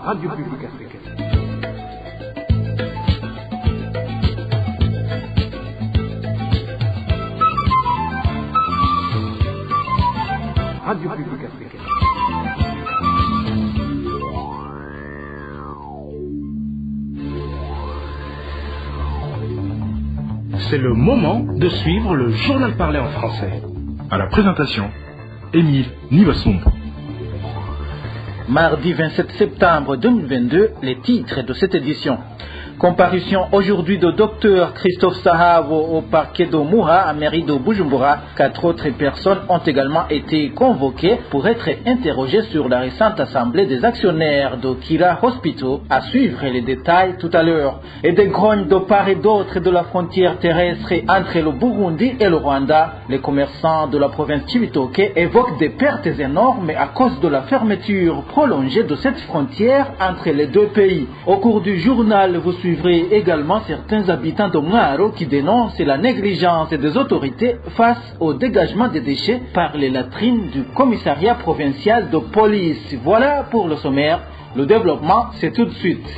Radio Publique Africaine. Radio Publique Africaine. C'est le moment de suivre le journal parlé en français. À la présentation, Émile Nivasumbo. Mardi 27 septembre 2022, les titres de cette édition. Comparution aujourd'hui de Dr Christophe Sahabo au parquet de Muha à mairie de Bujumbura. 4 autres personnes ont également été convoquées pour être interrogées sur la récente assemblée des actionnaires de Kira Hospital. À suivre les détails tout à l'heure. Et des grognes de part et d'autre de la frontière terrestre entre le Burundi et le Rwanda. Les commerçants de la province Chibitoke évoquent des pertes énormes à cause de la fermeture prolongée de cette frontière entre les deux pays. Au cours du journal, vous suivrez également certains habitants de Mwaro qui dénoncent la négligence des autorités face au dégagement des déchets par les latrines du commissariat provincial de police. Voilà pour le sommaire. Le développement, c'est tout de suite.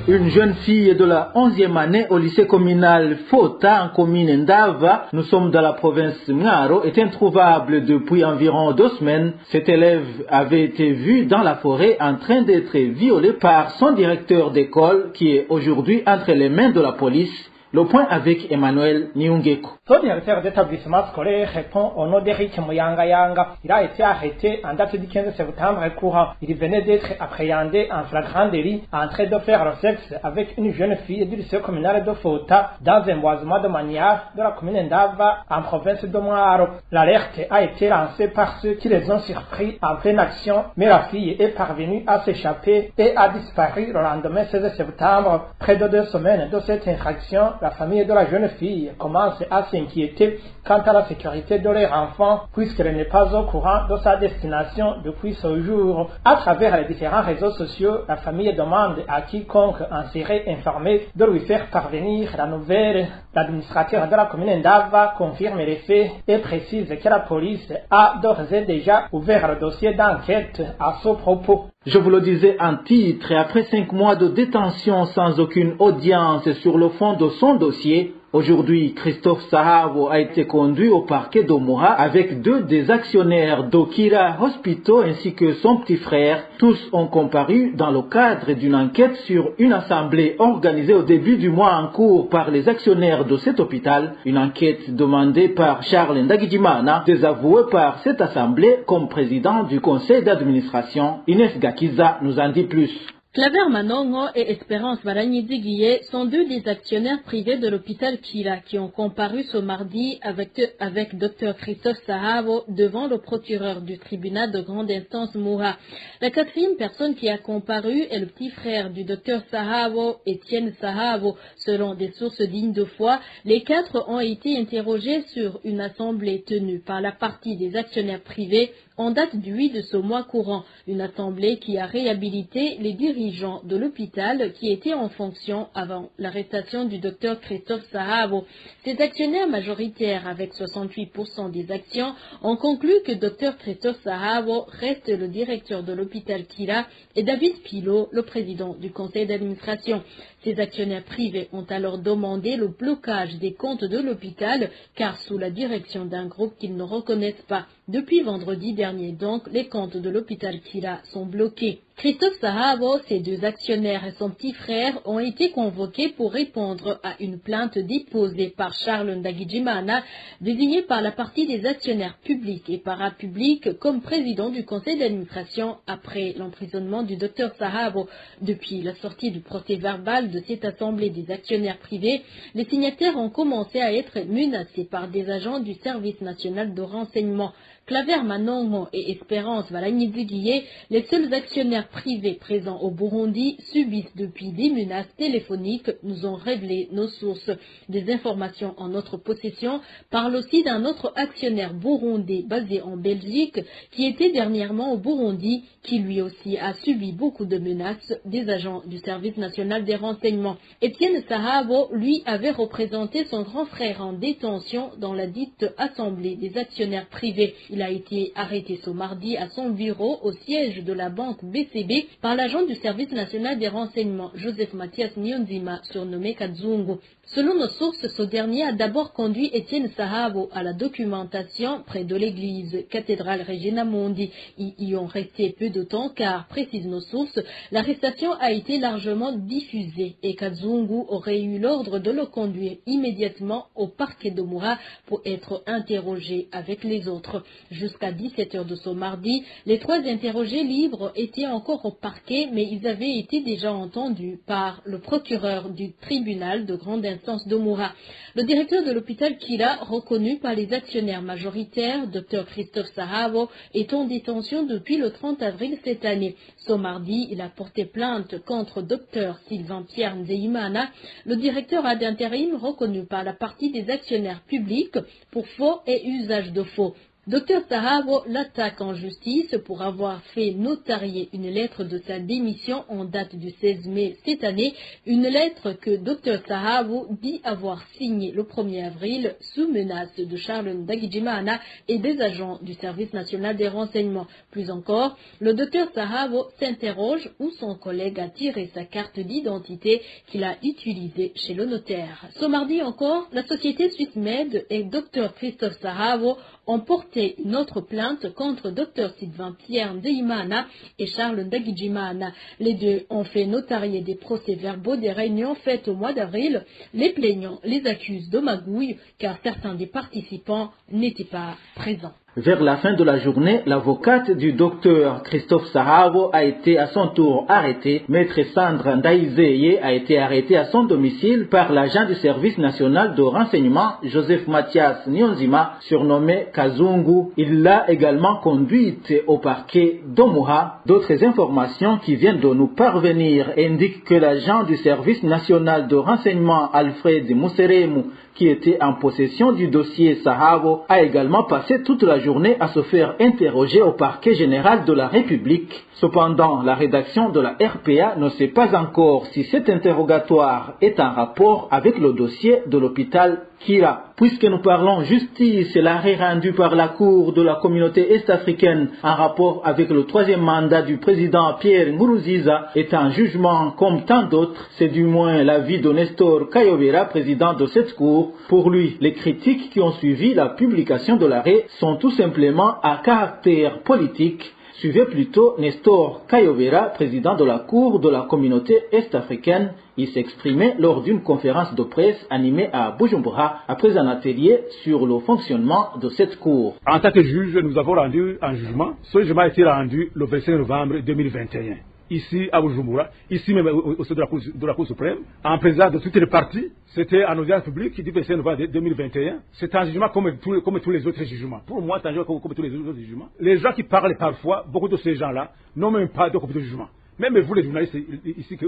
Une jeune fille de la 11e année au lycée communal Fota en commune Ndava, nous sommes dans la province Mwaro, est introuvable depuis environ 2 semaines. Cette élève avait été vue dans la forêt en train d'être violée par son directeur d'école qui est aujourd'hui entre les mains de la police. Le point avec Emmanuel Niungeko. Son directeur d'établissement scolaire répond au nom d'Eric Mouyanga. Il a été arrêté en date du 15 septembre courant. Il venait d'être appréhendé en flagrant délit en train de faire le sexe avec une jeune fille du lycée communal de Fota dans un boisement de Maniar de la commune d'Ava en province de Mwaro. L'alerte a été lancée par ceux qui les ont surpris en pleine action, mais la fille est parvenue à s'échapper et a disparu le lendemain 16 septembre. Près de 2 semaines de cette infraction, la famille de la jeune fille commence à s'inquiéter quant à la sécurité de leur enfant puisqu'elle n'est pas au courant de sa destination depuis ce jour. À travers les différents réseaux sociaux, la famille demande à quiconque en serait informé de lui faire parvenir la nouvelle. L'administrateur de la commune d'Ava confirme les faits et précise que la police a d'ores et déjà ouvert le dossier d'enquête à ce propos. Je vous le disais en titre, après 5 mois de détention sans aucune audience sur le fond de son dossier, aujourd'hui, Christophe Sahabo a été conduit au parquet d'Omoha avec 2 des actionnaires d'Okira Hospital ainsi que son petit frère. Tous ont comparu dans le cadre d'une enquête sur une assemblée organisée au début du mois en cours par les actionnaires de cet hôpital. Une enquête demandée par Charles Ndagijimana, désavoué par cette assemblée comme président du conseil d'administration. Inès Gakiza nous en dit plus. Claver Manongo et Espérance Baragnidigiye sont 2 des actionnaires privés de l'hôpital Kira qui ont comparu ce mardi avec Dr Christophe Sahabo devant le procureur du tribunal de grande instance Moura. La 4e personne qui a comparu est le petit frère du Dr Sahabo, Étienne Sahabo. Selon des sources dignes de foi, les 4 ont été interrogés sur une assemblée tenue par la partie des actionnaires privés en date du 8 de ce mois courant, une assemblée qui a réhabilité les dirigeants de l'hôpital qui étaient en fonction avant l'arrestation du docteur Christophe Sahabo. Ces actionnaires majoritaires, avec 68% des actions, ont conclu que docteur Christophe Sahabo reste le directeur de l'hôpital Kira et David Pilot, le président du conseil d'administration. Ces actionnaires privés ont alors demandé le blocage des comptes de l'hôpital, car sous la direction d'un groupe qu'ils ne reconnaissent pas. Depuis vendredi dernier donc, les comptes de l'hôpital Kira sont bloqués. Christophe Sahabo, ses 2 actionnaires et son petit frère ont été convoqués pour répondre à une plainte déposée par Charles Ndagijimana, désigné par la partie des actionnaires publics et parapublics comme président du conseil d'administration après l'emprisonnement du docteur Sahabo. Depuis la sortie du procès-verbal de cette assemblée des actionnaires privés, les signataires ont commencé à être menacés par des agents du service national de renseignement. Claver Manongo et Espérance Valagnidigiye, les seuls actionnaires privés présents au Burundi, subissent depuis des menaces téléphoniques, nous ont révélé nos sources. Des informations en notre possession parlent aussi d'un autre actionnaire burundais basé en Belgique qui était dernièrement au Burundi, qui lui aussi a subi beaucoup de menaces des agents du service national des renseignements. Étienne Sahabo, lui, avait représenté son grand frère en détention dans la dite assemblée des actionnaires privés. Il a été arrêté ce mardi à son bureau au siège de la banque BCB par l'agent du service national des renseignements, Joseph Mathias Nyonzima, surnommé Kazungu. Selon nos sources, ce dernier a d'abord conduit Etienne Sahabo à la documentation près de l'église cathédrale Regina Mundi. Ils y ont resté peu de temps car, précisent nos sources, l'arrestation a été largement diffusée et Kazungu aurait eu l'ordre de le conduire immédiatement au parquet de Moura pour être interrogé avec les autres. Jusqu'à 17h de ce mardi, les 3 interrogés libres étaient encore au parquet, mais ils avaient été déjà entendus par le procureur du tribunal de grande instance de Moura. Le directeur de l'hôpital Kira, reconnu par les actionnaires majoritaires, Dr Christophe Sahavo, est en détention depuis le 30 avril cette année. Ce mardi, il a porté plainte contre Dr Sylvain Pierre Nzeimana, le directeur ad intérim reconnu par la partie des actionnaires publics pour faux et usage de faux. Dr Sahavo l'attaque en justice pour avoir fait notarier une lettre de sa démission en date du 16 mai cette année, une lettre que Dr Sahavo dit avoir signée le 1er avril sous menace de Charles Ndagijimana et des agents du service national des renseignements. Plus encore, le Dr Sahavo s'interroge où son collègue a tiré sa carte d'identité qu'il a utilisée chez le notaire. Ce mardi encore, la société SwissMed et Dr Christophe Sahavo ont porté une autre plainte contre Dr Sylvain Pierre Ndeimana et Charles Ndagijimana. Les deux ont fait notarier des procès-verbaux des réunions faites au mois d'avril. Les plaignants les accusent de magouille car certains des participants n'étaient pas présents. Vers la fin de la journée, l'avocate du docteur Christophe Sahavo a été à son tour arrêtée. Maître Sandra Ndaizeye a été arrêtée à son domicile par l'agent du service national de renseignement Joseph Mathias Nyonzima, surnommé Kazungu. Il l'a également conduite au parquet d'Omuha. D'autres informations qui viennent de nous parvenir indiquent que l'agent du service national de renseignement Alfred Museremu, qui était en possession du dossier Sahavo, a également passé toute la journée à se faire interroger au parquet général de la République. Cependant, la rédaction de la RPA ne sait pas encore si cet interrogatoire est en rapport avec le dossier de l'hôpital Kira. Puisque nous parlons justice, l'arrêt rendu par la Cour de la communauté est-africaine en rapport avec le 3e mandat du président Pierre Nkurunziza est un jugement comme tant d'autres. C'est du moins l'avis de Nestor Kayobera, président de cette Cour. Pour lui, les critiques qui ont suivi la publication de l'arrêt sont tout simplement à caractère politique. Suivez plutôt Nestor Kayobera, président de la Cour de la communauté est-africaine. Il s'exprimait lors d'une conférence de presse animée à Bujumbura après un atelier sur le fonctionnement de cette cour. En tant que juge, nous avons rendu un jugement. Ce jugement a été rendu le 25 novembre 2021. Ici à Bujumbura, ici même au sein de la Cour suprême, en présence de toutes les parties. C'était en audience publique du 25 novembre 2021. C'est un jugement comme tous les autres jugements. Pour moi, c'est un jugement comme tous les autres jugements. Les gens qui parlent parfois, beaucoup de ces gens-là, n'ont même pas de copie de jugement. Même vous, les journalistes, ici,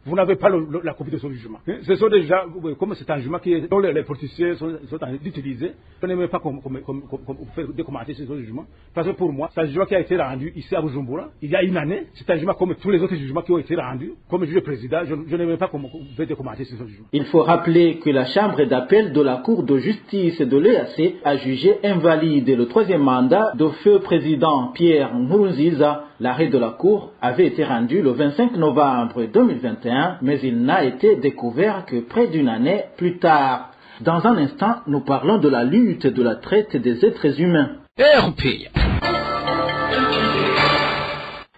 vous n'avez pas la copie de ce jugement. Ce sont des gens, comme c'est un jugement dont les politiciens sont utilisés, je n'aime pas faire des commentaires sur ce jugement. Parce que pour moi, c'est un jugement qui a été rendu ici à Bujumbura, il y a une année. C'est un jugement comme tous les autres jugements qui ont été rendus. Comme juge président, je n'aime pas faire des commentaires sur ce jugement. Il faut rappeler que la chambre d'appel de la Cour de justice de l'EAC a jugé invalide le 3e mandat de feu président Pierre Nkurunziza. L'arrêt de la Cour avait été rendu le 25 novembre 2021, mais il n'a été découvert que près d'une année plus tard. Dans un instant, nous parlons de la lutte de la traite des êtres humains. RPA.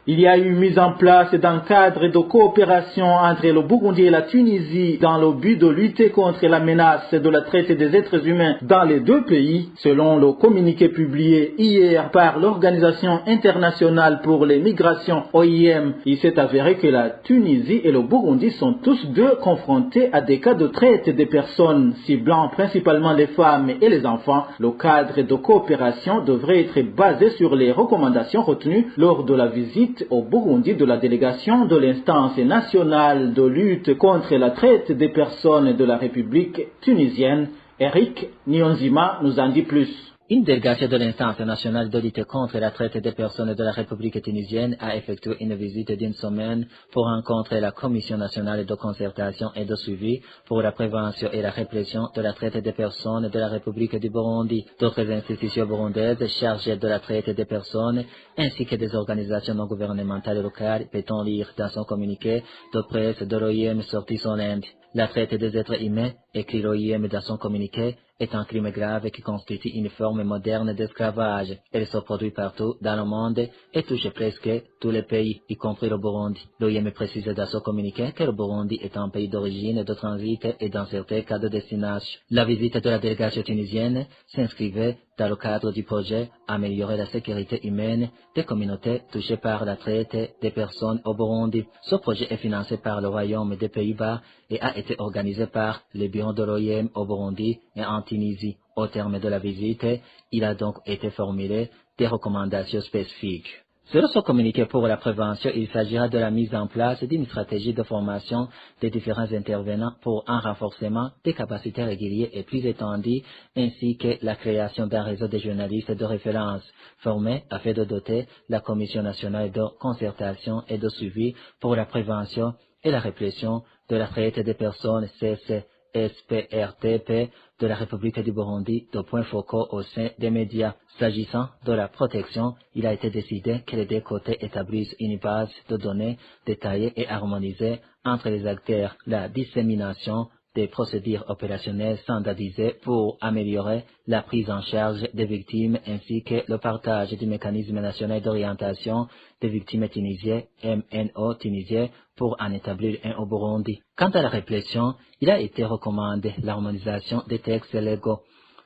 Il y a eu mise en place d'un cadre de coopération entre le Burundi et la Tunisie dans le but de lutter contre la menace de la traite des êtres humains dans les deux pays. Selon le communiqué publié hier par l'Organisation internationale pour les migrations OIM, il s'est avéré que la Tunisie et le Burundi sont tous deux confrontés à des cas de traite des personnes, ciblant principalement les femmes et les enfants. Le cadre de coopération devrait être basé sur les recommandations retenues lors de la visite au Burundi de la délégation de l'instance nationale de lutte contre la traite des personnes de la République tunisienne. Eric Nyonzima nous en dit plus. Une délégation de l'instance nationale de lutte contre la traite des personnes de la République tunisienne a effectué une visite d'une semaine pour rencontrer la Commission nationale de concertation et de suivi pour la prévention et la répression de la traite des personnes de la République du Burundi. D'autres institutions burundaises chargées de la traite des personnes ainsi que des organisations non gouvernementales locales, peut-on lire dans son communiqué de presse de l'OIM sorti son lundi. La traite des êtres humains, écrit l'OIM dans son communiqué, est un crime grave qui constitue une forme moderne d'esclavage. Elle se produit partout dans le monde et touche presque tous les pays, y compris le Burundi. L'OIM précise dans son communiqué que le Burundi est un pays d'origine, de transit et dans certains cas de destination. La visite de la délégation tunisienne s'inscrivait dans le cadre du projet Améliorer la sécurité humaine des communautés touchées par la traite des personnes au Burundi. Ce projet est financé par le Royaume des Pays-Bas et a été organisé par le bureau de l'OIM au Burundi et en Tunisie. Au terme de la visite, il a donc été formulé des recommandations spécifiques. Selon ce communiqué pour la prévention, il s'agira de la mise en place d'une stratégie de formation des différents intervenants pour un renforcement des capacités régulières et plus étendues, ainsi que la création d'un réseau de journalistes de référence formés afin de doter la Commission nationale de concertation et de suivi pour la prévention et la répression de la traite des personnes CCSPRTP de la République du Burundi de points focaux au sein des médias. S'agissant de la protection, il a été décidé que les deux côtés établissent une base de données détaillée et harmonisée entre les acteurs, la dissémination des procédures opérationnelles standardisées pour améliorer la prise en charge des victimes ainsi que le partage du mécanisme national d'orientation des victimes tunisiennes, MNO tunisien, pour en établir un au Burundi. Quant à la répression, il a été recommandé l'harmonisation des textes légaux,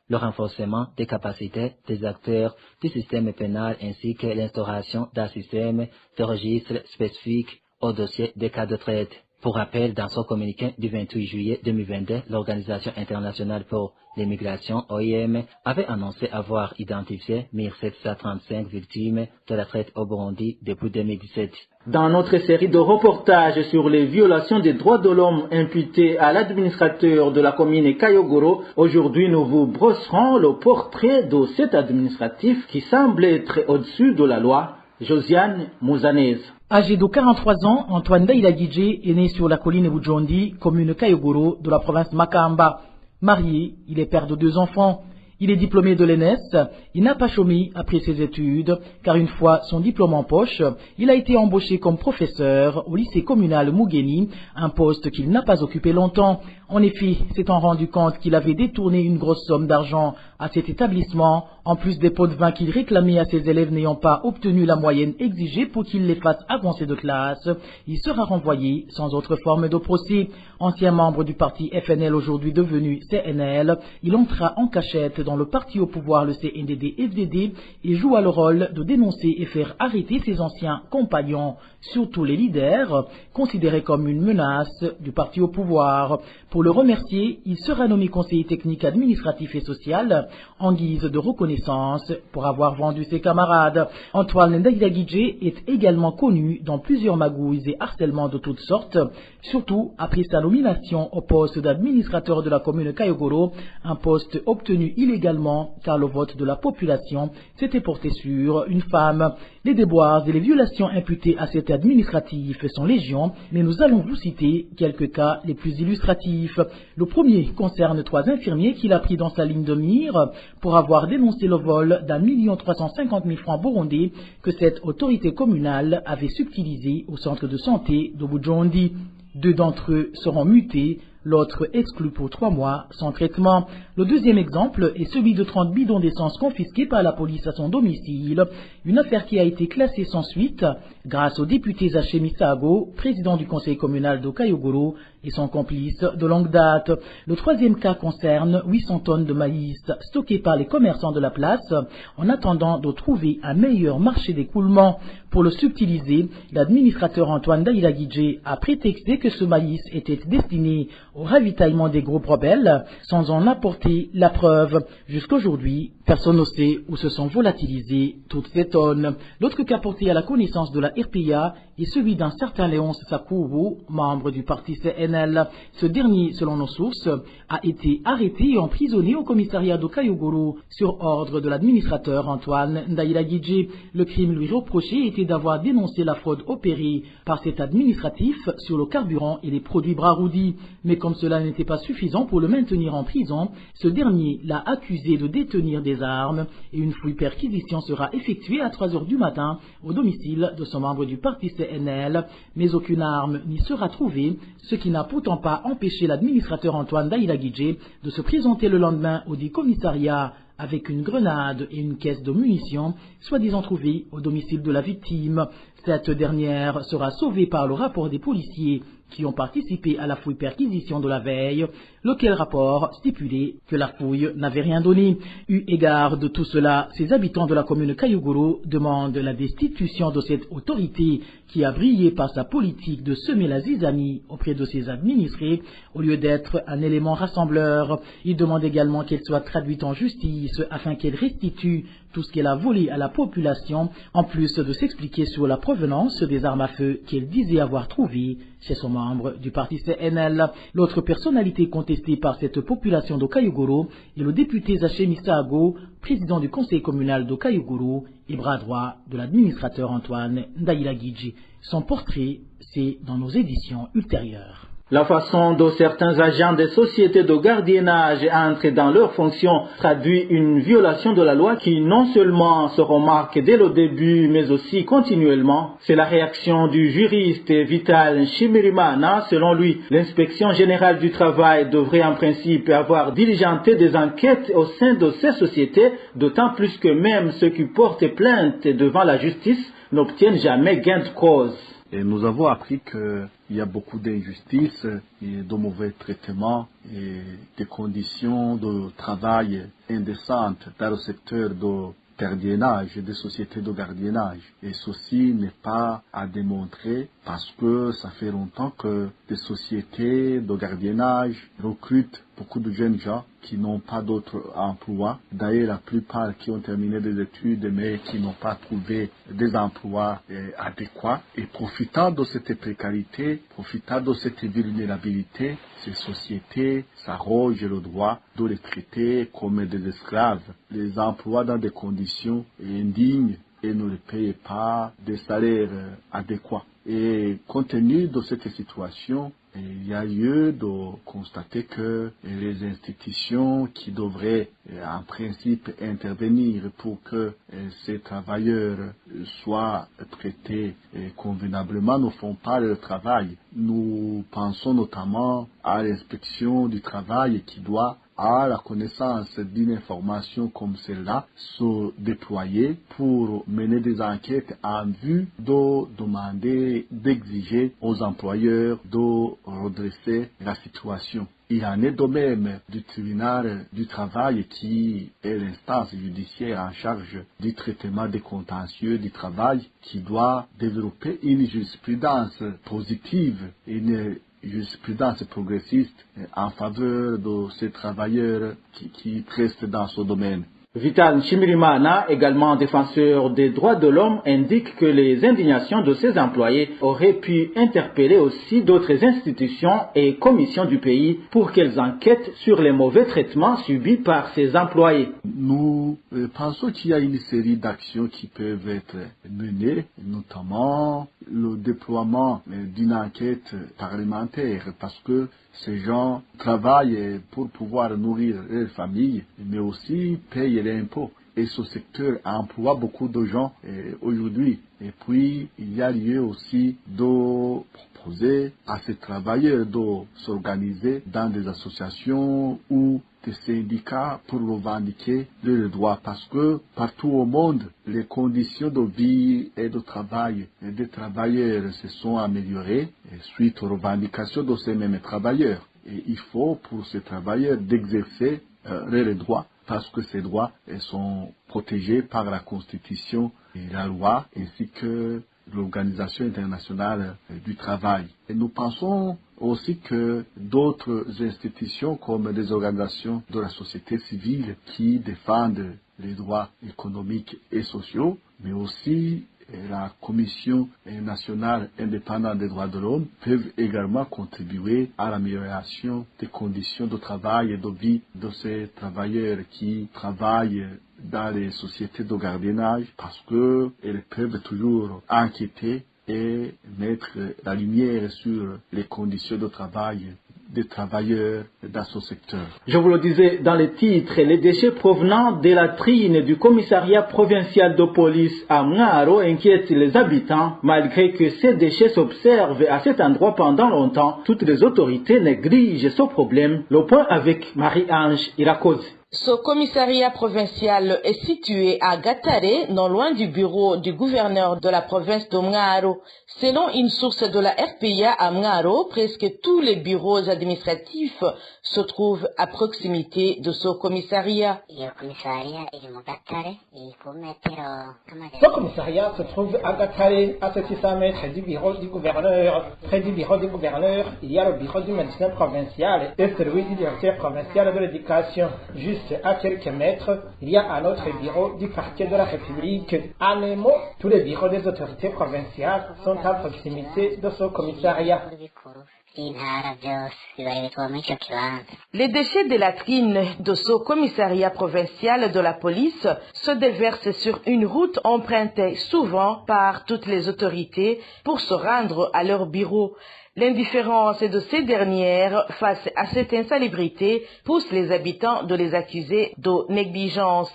le renforcement des capacités des acteurs du système pénal ainsi que l'instauration d'un système de registre spécifique au dossier des cas de traite. Pour rappel, dans son communiqué du 28 juillet 2022, l'Organisation internationale pour l'immigration, OIM, avait annoncé avoir identifié 1735 victimes de la traite au Burundi depuis 2017. Dans notre série de reportages sur les violations des droits de l'homme imputées à l'administrateur de la commune Kayogoro, aujourd'hui nous vous brosserons le portrait de cet administratif qui semble être au-dessus de la loi, Josiane Mouzanez. Âgé de 43 ans, Antoine Daïla-Guidjé est né sur la colline Bujondi, commune Kayogoro de la province Makamba. Marié, il est père de 2 enfants. Il est diplômé de l'ENS. Il n'a pas chômé après ses études, car une fois son diplôme en poche, il a été embauché comme professeur au lycée communal Mugeni, un poste qu'il n'a pas occupé longtemps. En effet, s'étant rendu compte qu'il avait détourné une grosse somme d'argent à cet établissement, en plus des pots de vin qu'il réclamait à ses élèves n'ayant pas obtenu la moyenne exigée pour qu'il les fasse avancer de classe, il sera renvoyé sans autre forme de procès. Ancien membre du parti FNL, aujourd'hui devenu CNL, il entra en cachette dans le parti au pouvoir, le CNDD-FDD, et joua le rôle de dénoncer et faire arrêter ses anciens compagnons, surtout les leaders, considérés comme une menace du parti au pouvoir. Pour le remercier, il sera nommé conseiller technique administratif et social en guise de reconnaissance pour avoir vendu ses camarades. Antoine Daïla-Guidjé est également connu dans plusieurs magouilles et harcèlements de toutes sortes, surtout après sa nomination au poste d'administrateur de la commune Kayogoro, un poste obtenu illégalement car le vote de la population s'était porté sur une femme. Les déboires et les violations imputées à cet administratif sont légion, mais nous allons vous citer quelques cas les plus illustratifs. Le premier concerne 3 infirmiers qu'il a pris dans sa ligne de mire pour avoir dénoncé le vol d'1 350 000 francs burundais que cette autorité communale avait subtilisé au centre de santé de Bujondi. 2 d'entre eux seront mutés, l'autre exclu pour 3 mois sans traitement. Le deuxième exemple est celui de 30 bidons d'essence confisqués par la police à son domicile, une affaire qui a été classée sans suite grâce au député Zaché Misago, président du conseil communal de Kayogoro et son complice de longue date. Le troisième cas concerne 800 tonnes de maïs stockées par les commerçants de la place en attendant de trouver un meilleur marché d'écoulement. Pour le subtiliser, l'administrateur Antoine Daïla-Guidjé a prétexté que ce maïs était destiné au ravitaillement des groupes rebelles sans en apporter la preuve. Jusqu'aujourd'hui, Personne ne sait où se sont volatilisées toutes ces tonnes. L'autre cas porté à la connaissance de la RPA est celui d'un certain Léonce Sakourou, membre du parti CNL. Ce dernier, selon nos sources, a été arrêté et emprisonné au commissariat de Kayogoro sur ordre de l'administrateur Antoine Ndaïla-Guidjé. Le crime lui reproché était d'avoir dénoncé la fraude opérée par cet administratif sur le carburant et les produits Braroudi. Mais comme cela n'était pas suffisant pour le maintenir en prison, ce dernier l'a accusé de détenir des armes et une fouille-perquisition sera effectuée à 3 heures du matin au domicile de son membre du parti CNL, mais aucune arme n'y sera trouvée, ce qui n'a pourtant pas empêché l'administrateur Antoine Ndaïla-Guidjé de se présenter le lendemain au dit commissariat avec une grenade et une caisse de munitions, soi-disant trouvée au domicile de la victime. Cette dernière sera sauvée par le rapport des policiers qui ont participé à la fouille-perquisition de la veille, lequel rapport stipulait que la fouille n'avait rien donné. Eu égard de tout cela, ces habitants de la commune Kayogoro demandent la destitution de cette autorité qui a brillé par sa politique de semer la zizanie auprès de ses administrés au lieu d'être un élément rassembleur. Ils demandent également qu'elle soit traduite en justice afin qu'elle restitue tout ce qu'elle a volé à la population, en plus de s'expliquer sur la provenance des armes à feu qu'elle disait avoir trouvées chez son membre du parti CNL. L'autre personnalité contestée par cette population de Kayogoro est le député Zaché Misago, président du conseil communal de Kayogoro et bras droit de l'administrateur Antoine Ndaïla-Guidjé. Son portrait, c'est dans nos éditions ultérieures. La façon dont certains agents des sociétés de gardiennage entrent dans leurs fonctions traduit une violation de la loi qui non seulement se remarque dès le début mais aussi continuellement. C'est la réaction du juriste Vital Nshimirimana. Selon lui, l'inspection générale du travail devrait en principe avoir diligenté des enquêtes au sein de ces sociétés, d'autant plus que même ceux qui portent plainte devant la justice n'obtiennent jamais gain de cause. Et nous avons appris qu'il y a beaucoup d'injustices et de mauvais traitements et des conditions de travail indécentes dans le secteur de gardiennage, des sociétés de gardiennage. Et ceci n'est pas à démontrer parce que ça fait longtemps que des sociétés de gardiennage recrutent beaucoup de jeunes gens qui n'ont pas d'autre emploi. D'ailleurs, la plupart qui ont terminé des études mais qui n'ont pas trouvé des emplois adéquats. Et profitant de cette précarité, profitant de cette vulnérabilité, ces sociétés s'arrogent le droit de les traiter comme des esclaves, les emploient dans des conditions indignes et ne les payent pas des salaires adéquats. Et compte tenu de cette situation, il y a lieu de constater que les institutions qui devraient en principe intervenir pour que ces travailleurs soient traités convenablement ne font pas leur travail. Nous pensons notamment à l'inspection du travail qui doit, à la connaissance d'une information comme celle-là, se déployer pour mener des enquêtes en vue de demander, d'exiger aux employeurs de redresser la situation. Il en est de même du tribunal du travail qui est l'instance judiciaire en charge du traitement des contentieux du travail qui doit développer une jurisprudence positive, une jurisprudence progressiste en faveur de ces travailleurs qui restent dans ce domaine. Vital Nshimirimana, également défenseur des droits de l'homme, indique que les indignations de ses employés auraient pu interpeller aussi d'autres institutions et commissions du pays pour qu'elles enquêtent sur les mauvais traitements subis par ses employés. Nous pensons qu'il y a une série d'actions qui peuvent être menées, notamment le déploiement d'une enquête parlementaire, parce que ces gens travaillent pour pouvoir nourrir leur famille, mais aussi payent l'impôt. Et ce secteur emploie beaucoup de gens aujourd'hui. Et puis, il y a lieu aussi de proposer à ces travailleurs de s'organiser dans des associations ou des syndicats pour revendiquer leurs droits. Parce que partout au monde, les conditions de vie et de travail des travailleurs se sont améliorées suite aux revendications de ces mêmes travailleurs. Et il faut pour ces travailleurs d'exercer leurs droits, parce que ces droits sont protégés par la Constitution et la loi, ainsi que l'Organisation internationale du travail. Et nous pensons aussi que d'autres institutions, comme des organisations de la société civile qui défendent les droits économiques et sociaux, mais aussi la Commission nationale indépendante des droits de l'homme peuvent également contribuer à l'amélioration des conditions de travail et de vie de ces travailleurs qui travaillent dans les sociétés de gardiennage, parce qu'elles peuvent toujours enquêter et mettre la lumière sur les conditions de travail des travailleurs dans ce secteur. Je vous le disais dans les titres, les déchets provenant des latrines du commissariat provincial de police à Mngaro inquiètent les habitants. Malgré que ces déchets s'observent à cet endroit pendant longtemps, toutes les autorités négligent ce problème. Le point avec Marie-Ange Irakoze. Ce commissariat provincial est situé à Gatare, non loin du bureau du gouverneur de la province de Mngaro. Selon une source de la RPA à Mngaro, presque tous les bureaux administratifs se trouvent à proximité de ce commissariat. Ce commissariat se trouve à Gatare, à 600 mètres du bureau du gouverneur. Près du bureau du gouverneur, il y a le bureau du médecin provincial et celui du directeur provincial de l'éducation. Juste à quelques mètres, il y a un autre bureau du quartier de la République. En un mot, tous les bureaux des autorités provinciales sont à proximité de ce commissariat. Les déchets de latrines de ce commissariat provincial de la police se déversent sur une route empruntée souvent par toutes les autorités pour se rendre à leur bureau. L'indifférence de ces dernières face à cette insalubrité pousse les habitants de les accuser de négligence.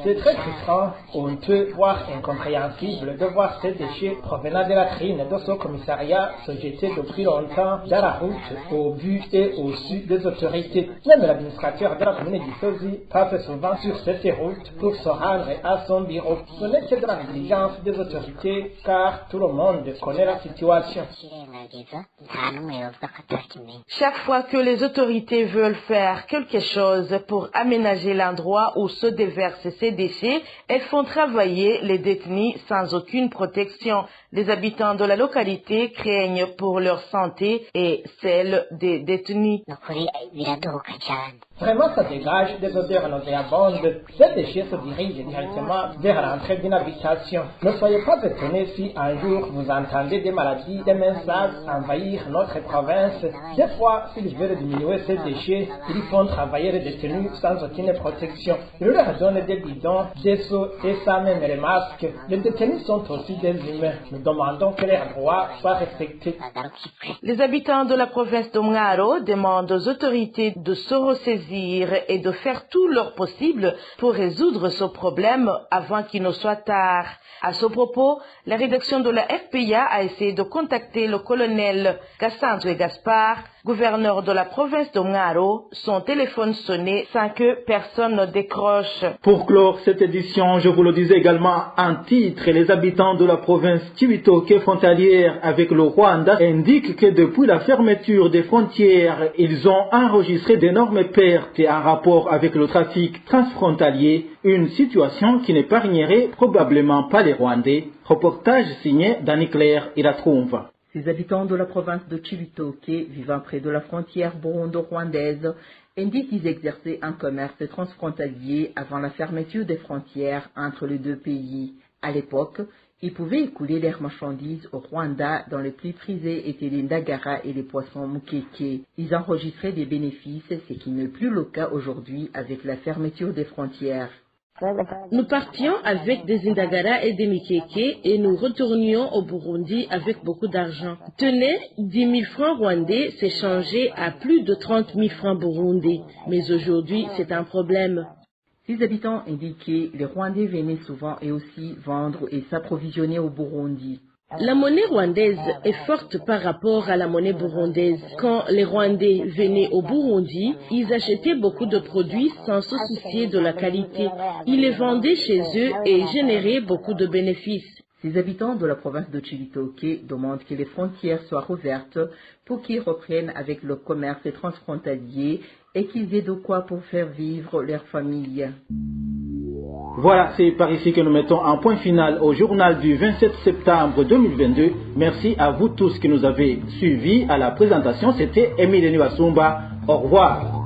C'est très frustrant, honteux, voire incompréhensible de voir ces déchets provenant des latrines de ce commissariat se jeter depuis longtemps dans la route, au vu et au su des autorités. Même l'administrateur de la commune d'Isozi passe souvent sur cette route pour se rendre à son bureau. Ce n'est que de la négligence des autorités, car tout le monde connaît la situation. Chaque fois que les autorités veulent faire quelque chose pour aménager l'endroit où se déversent ces déchets, elles font travailler les détenus sans aucune protection. Les habitants de la localité craignent pour leur santé et celle des détenus. Vraiment, ça dégage des odeurs nauséabondes. Ces déchets se dirigent directement vers l'entrée d'une habitation. Ne soyez pas étonnés si un jour vous entendez des maladies, des messages envahir notre province. Des fois, s'ils veulent diminuer ces déchets, ils font travailler les détenus sans aucune protection. Ils leur donnent des bidons, des seaux et ça même les masques. Les détenus sont aussi des humains. Nous demandons que leurs droits soient respectés. Les habitants de la province de Mngaro demandent aux autorités de se ressaisir et de faire tout leur possible pour résoudre ce problème avant qu'il ne soit tard. À ce propos, la rédaction de la RPA a essayé de contacter le colonel Gassanzo Gaspard, gouverneur de la province de Mngaro. Son téléphone sonnait sans que personne ne décroche. Pour clore cette édition, je vous le disais également en titre, les habitants de la province Cibitoke frontalière avec le Rwanda indiquent que depuis la fermeture des frontières, ils ont enregistré d'énormes pertes en rapport avec le trafic transfrontalier, une situation qui n'épargnerait probablement pas les Rwandais. Reportage signé Dani Claire et la trouve. Ces habitants de la province de Cibitoke, vivant près de la frontière burundo-rwandaise, indiquent qu'ils exerçaient un commerce transfrontalier avant la fermeture des frontières entre les deux pays. À l'époque, ils pouvaient écouler leurs marchandises au Rwanda, dont les plus prisés étaient les ndagara et les poissons mukeke. Ils enregistraient des bénéfices, ce qui n'est plus le cas aujourd'hui avec la fermeture des frontières. Nous partions avec des indagara et des mikeke et nous retournions au Burundi avec beaucoup d'argent. Tenez, 10 000 francs rwandais s'échangeaient à plus de 30 000 francs burundais. Mais aujourd'hui, c'est un problème. Les habitants indiquaient que les Rwandais venaient souvent et aussi vendre et s'approvisionner au Burundi. La monnaie rwandaise est forte par rapport à la monnaie burundaise. Quand les Rwandais venaient au Burundi, ils achetaient beaucoup de produits sans se soucier de la qualité. Ils les vendaient chez eux et généraient beaucoup de bénéfices. Ces habitants de la province de Cibitoke demandent que les frontières soient rouvertes pour qu'ils reprennent avec le commerce transfrontalier et qu'ils aient de quoi pour faire vivre leur famille. Voilà, c'est par ici que nous mettons un point final au journal du 27 septembre 2022. Merci à vous tous qui nous avez suivis. À la présentation, c'était Émile Niwasumba. Au revoir.